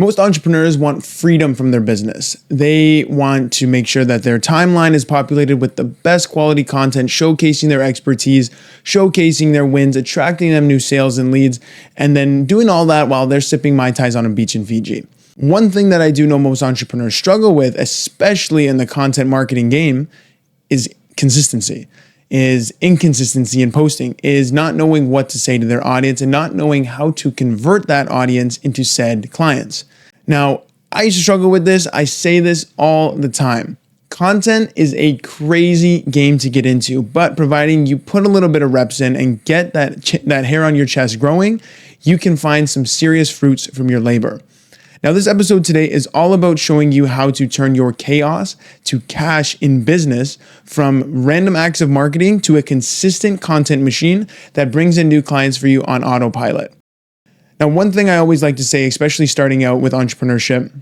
Most entrepreneurs want freedom from their business. They want to make sure that their timeline is populated with the best quality content, showcasing their expertise, showcasing their wins, attracting them new sales and leads, and then doing all that while they're sipping Mai Tais on a beach in Fiji. One thing that I do know most entrepreneurs struggle with, especially in the content marketing game, is consistency, is inconsistency in posting, is not knowing what to say to their audience and not knowing how to convert that audience into said clients. Now, I used to struggle with this. I say this all the time. Content is a crazy game to get into, but providing you put a little bit of reps in and get that hair on your chest growing, you can find some serious fruits from your labor. Now, this episode today is all about showing you how to turn your chaos to cash in business, from random acts of marketing to a consistent content machine that brings in new clients for you on autopilot. Now, one thing I always like to say, especially starting out with entrepreneurship,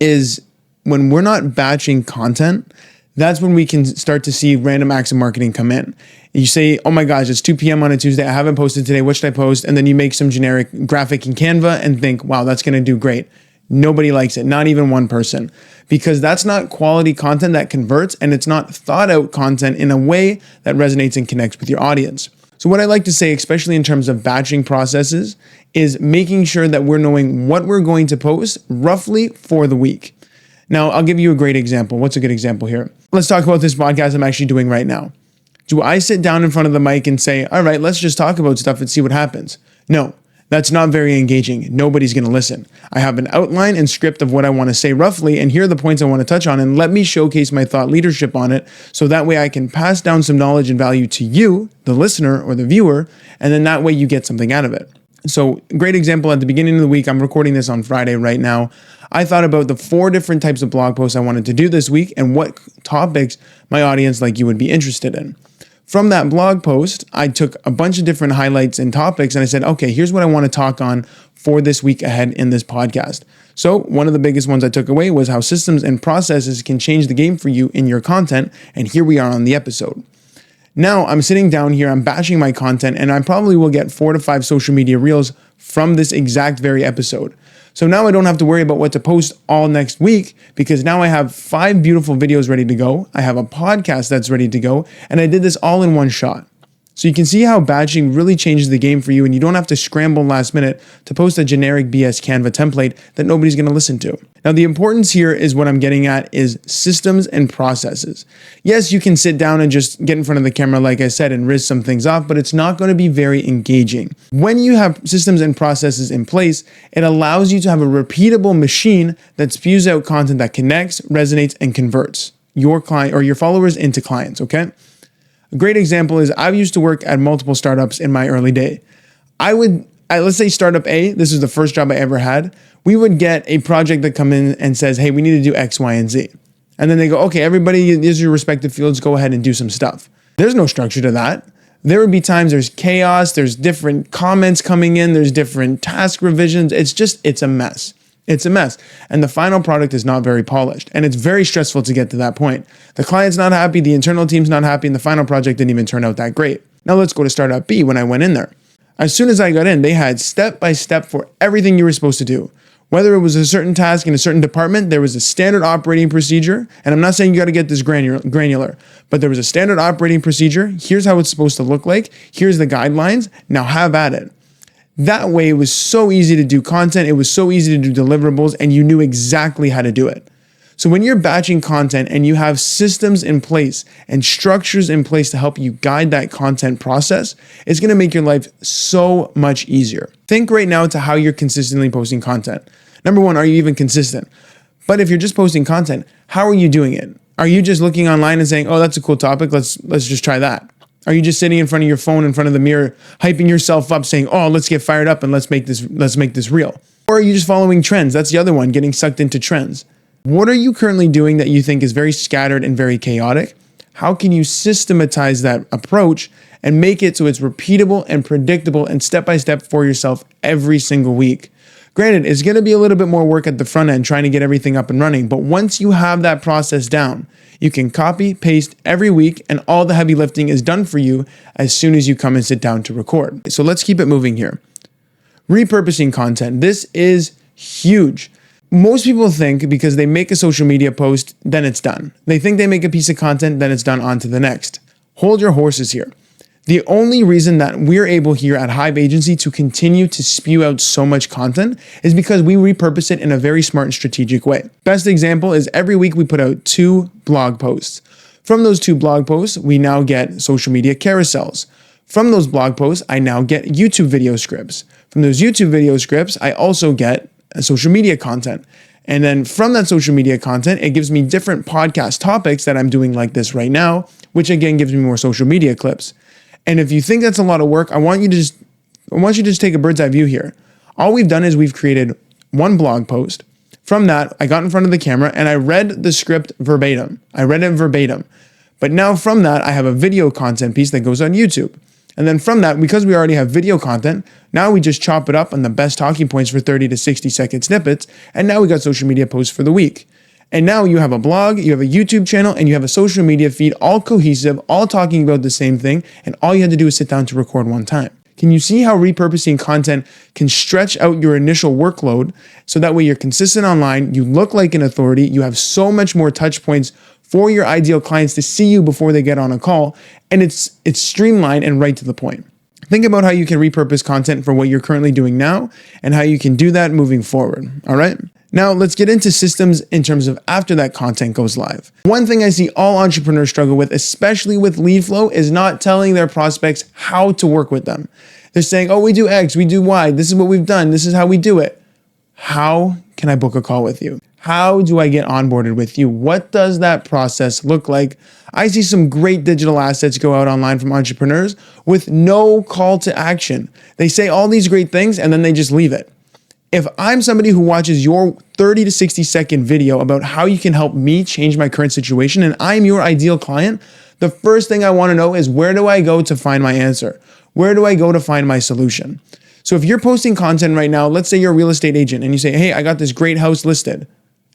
is when we're not batching content, that's when we can start to see random acts of marketing come in. You say, oh my gosh, it's 2 p.m. on a Tuesday. I haven't posted today. What should I post? And then you make some generic graphic in Canva and think, wow, that's going to do great. Nobody likes it, not even one person, because that's not quality content that converts, and it's not thought out content in a way that resonates and connects with your audience. So what I like to say, especially in terms of batching processes, is making sure that we're knowing what we're going to post roughly for the week. Now, I'll give you a great example. What's a good example here? Let's talk about this podcast I'm actually doing right now. Do I sit down in front of the mic and say, all right, let's just talk about stuff and see what happens? No, that's not very engaging. Nobody's going to listen. I have an outline and script of what I want to say roughly, and here are the points I want to touch on, and let me showcase my thought leadership on it, so that way I can pass down some knowledge and value to you, the listener or the viewer, and then that way you get something out of it. So, great example, at the beginning of the week, I'm recording this on Friday right now. I thought about the 4 different types of blog posts I wanted to do this week and what topics my audience like you would be interested in. From that blog post, I took a bunch of different highlights and topics and I said, okay, here's what I want to talk on for this week ahead in this podcast. So one of the biggest ones I took away was how systems and processes can change the game for you in your content. And here we are on the episode. Now I'm sitting down here, I'm batching my content, and I probably will get 4 to 5 social media reels from this exact very episode. So now I don't have to worry about what to post all next week, because now I have 5 beautiful videos ready to go. I have a podcast that's ready to go, and I did this all in one shot. So you can see how batching really changes the game for you, and you don't have to scramble last minute to post a generic BS Canva template that nobody's going to listen to. Now, the importance here is what I'm getting at is systems and processes. Yes, you can sit down and just get in front of the camera, like I said, and riz some things off, but it's not going to be very engaging. When you have systems and processes in place, it allows you to have a repeatable machine that spews out content that connects, resonates, and converts your client or your followers into clients, okay? A great example is I've used to work at multiple startups in my early day. Let's say startup A, this is the first job I ever had. We would get a project that come in and says, hey, we need to do X, Y, and Z. And then they go, okay, everybody, these are your respective fields, go ahead and do some stuff. There's no structure to that. There would be times there's chaos, there's different comments coming in, there's different task revisions. It's a mess. It's a mess. And the final product is not very polished. And it's very stressful to get to that point. The client's not happy, the internal team's not happy, and the final project didn't even turn out that great. Now let's go to startup B when I went in there. As soon as I got in, they had step-by-step for everything you were supposed to do. Whether it was a certain task in a certain department, there was a standard operating procedure. And I'm not saying you got to get this granular, but there was a standard operating procedure. Here's how it's supposed to look like. Here's the guidelines. Now have at it. That way, it was so easy to do content. It was so easy to do deliverables, and you knew exactly how to do it. So when you're batching content and you have systems in place and structures in place to help you guide that content process, it's going to make your life so much easier. Think right now to how you're consistently posting content. Number 1, are you even consistent? But if you're just posting content, how are you doing it? Are you just looking online and saying, oh, that's a cool topic, let's just try that? Are you just sitting in front of your phone, in front of the mirror, hyping yourself up, saying, oh, let's get fired up and let's make this real? Or are you just following trends? That's the other one, getting sucked into trends. What are you currently doing that you think is very scattered and very chaotic? How can you systematize that approach and make it so it's repeatable and predictable and step-by-step for yourself every single week? Granted, it's going to be a little bit more work at the front end trying to get everything up and running, but once you have that process down, you can copy, paste every week, and all the heavy lifting is done for you as soon as you come and sit down to record. So let's keep it moving here. Repurposing content. This is huge. Most people think because they make a social media post, then it's done. They think they make a piece of content, then it's done, on to the next. Hold your horses here. The only reason that we're able here at Hive Agency to continue to spew out so much content is because we repurpose it in a very smart and strategic way. Best example is every week we put out 2 blog posts. From those 2 blog posts, we now get social media carousels. From those blog posts, I now get YouTube video scripts. From those YouTube video scripts, I also get social media content. And then from that social media content, it gives me different podcast topics that I'm doing like this right now, which again gives me more social media clips. And if you think that's a lot of work, I want you to just take a bird's eye view here. All we've done is we've created 1 blog post. From that, I got in front of the camera and I read the script verbatim. But now from that, I have a video content piece that goes on YouTube. And then from that, because we already have video content, now we just chop it up on the best talking points for 30 to 60 second snippets. And now we got social media posts for the week. And now you have a blog, you have a YouTube channel, and you have a social media feed, all cohesive, all talking about the same thing. And all you had to do is sit down to record one time. Can you see how repurposing content can stretch out your initial workload so that way you're consistent online, you look like an authority, you have so much more touch points for your ideal clients to see you before they get on a call, and it's streamlined and right to the point. Think about how you can repurpose content for what you're currently doing now and how you can do that moving forward, all right? Now, let's get into systems in terms of after that content goes live. One thing I see all entrepreneurs struggle with, especially with lead flow, is not telling their prospects how to work with them. They're saying, oh, we do X, we do Y, this is what we've done, this is how we do it. How can I book a call with you? How do I get onboarded with you? What does that process look like? I see some great digital assets go out online from entrepreneurs with no call to action. They say all these great things and then they just leave it. If I'm somebody who watches your 30 to 60 second video about how you can help me change my current situation and I'm your ideal client, the first thing I want to know is where do I go to find my answer? Where do I go to find my solution? So if you're posting content right now, let's say you're a real estate agent and you say, hey, I got this great house listed.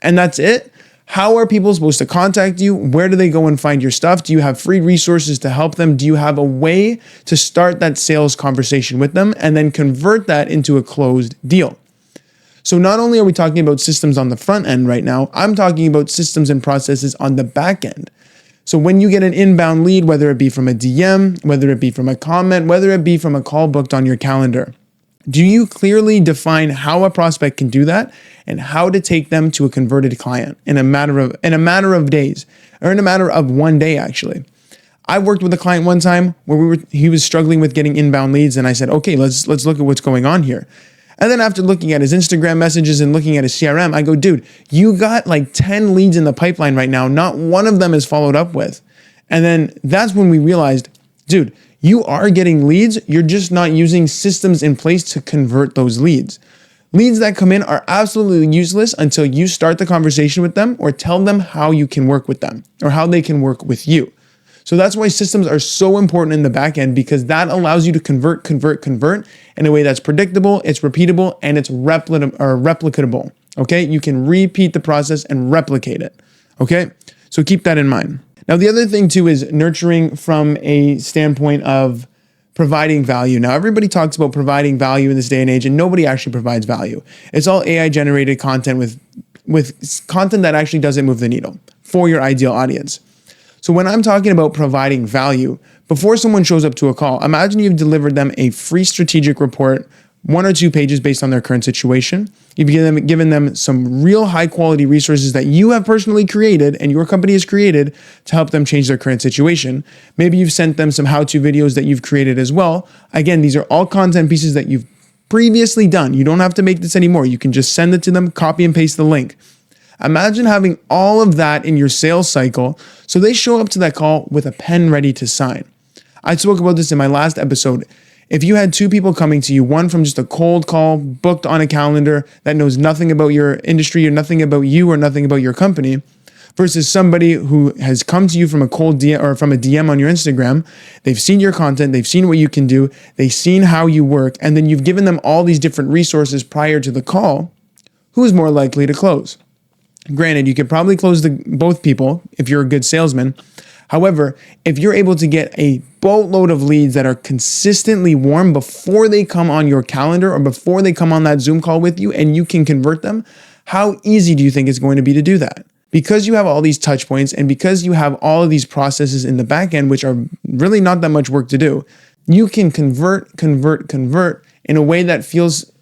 And that's it. How are people supposed to contact you? Where do they go and find your stuff? Do you have free resources to help them? Do you have a way to start that sales conversation with them and then convert that into a closed deal? So not only are we talking about systems on the front end right now, I'm talking about systems and processes on the back end. So when you get an inbound lead, whether it be from a DM, whether it be from a comment, whether it be from a call booked on your calendar, do you clearly define how a prospect can do that and how to take them to a converted client in a matter of days, or in a matter of one day, actually? I worked with a client one time where he was struggling with getting inbound leads, and I said, okay, let's look at what's going on here. And then after looking at his Instagram messages and looking at his CRM, I go, dude, you got like 10 leads in the pipeline right now. Not one of them is followed up with. And then that's when we realized, dude, you are getting leads. You're just not using systems in place to convert those leads. Leads that come in are absolutely useless until you start the conversation with them or tell them how you can work with them or how they can work with you. So that's why systems are so important in the back end, because that allows you to convert in a way that's predictable, it's repeatable, and it's replicatable. Okay, you can repeat the process and replicate it. Okay, so keep that in mind. Now, the other thing too is nurturing from a standpoint of providing value. Now, everybody talks about providing value in this day and age, and nobody actually provides value. It's all AI generated content with content that actually doesn't move the needle for your ideal audience. So when I'm talking about providing value, before someone shows up to a call, imagine you've delivered them a free strategic report, 1 or 2 pages based on their current situation. You've given them some real high quality resources that you have personally created and your company has created to help them change their current situation. Maybe you've sent them some how-to videos that you've created as well. Again, these are all content pieces that you've previously done. You don't have to make this anymore. You can just send it to them, copy and paste the link. Imagine having all of that in your sales cycle so they show up to that call with a pen ready to sign. I spoke about this in my last episode. If you had 2 people coming to you, one from just a cold call booked on a calendar that knows nothing about your industry or nothing about you or nothing about your company, versus somebody who has come to you from a cold DM or from a DM on your Instagram, they've seen your content, they've seen what you can do, they've seen how you work, and then you've given them all these different resources prior to the call, who's more likely to close? Granted, you could probably close both people if you're a good salesman. However, if you're able to get a boatload of leads that are consistently warm before they come on your calendar or before they come on that Zoom call with you, and you can convert them, how easy do you think it's going to be to do that? Because you have all these touch points and because you have all of these processes in the back end, which are really not that much work to do, you can convert in a way that feels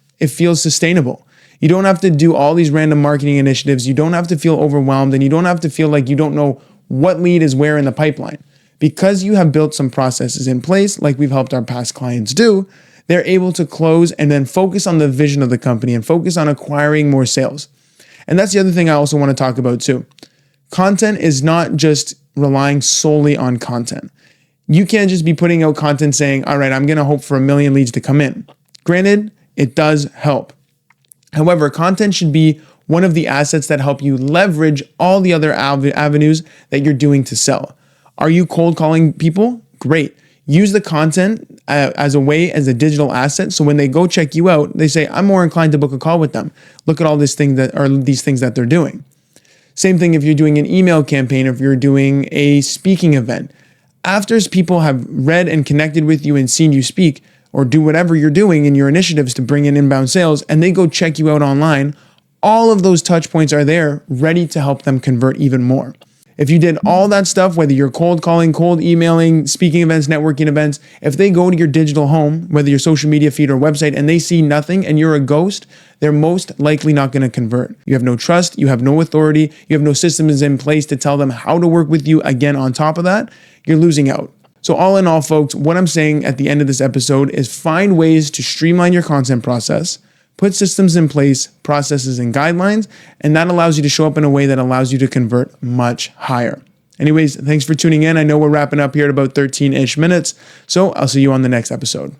sustainable. You don't have to do all these random marketing initiatives. You don't have to feel overwhelmed, and you don't have to feel like you don't know what lead is where in the pipeline. Because you have built some processes in place, like we've helped our past clients do, they're able to close and then focus on the vision of the company and focus on acquiring more sales. And that's the other thing I also want to talk about too. Content is not just relying solely on content. You can't just be putting out content saying, all right, I'm going to hope for 1 million leads to come in. Granted, it does help. However, content should be one of the assets that help you leverage all the other avenues that you're doing to sell. Are you cold calling people? Great. Use the content as a digital asset. So when they go check you out, they say, I'm more inclined to book a call with them. Look at all these things that they're doing. Same thing if you're doing an email campaign, if you're doing a speaking event. After people have read and connected with you and seen you speak or do whatever you're doing in your initiatives to bring in inbound sales, and they go check you out online, all of those touch points are there ready to help them convert even more. If you did all that stuff, whether you're cold calling, cold emailing, speaking events, networking events, if they go to your digital home, whether your social media feed or website, and they see nothing and you're a ghost, they're most likely not going to convert. You have no trust, you have no authority, you have no systems in place to tell them how to work with you. Again, on top of that, you're losing out. So all in all, folks, what I'm saying at the end of this episode is find ways to streamline your content process, put systems in place, processes, and guidelines, and that allows you to show up in a way that allows you to convert much higher. Anyways, thanks for tuning in. I know we're wrapping up here at about 13-ish minutes, so I'll see you on the next episode.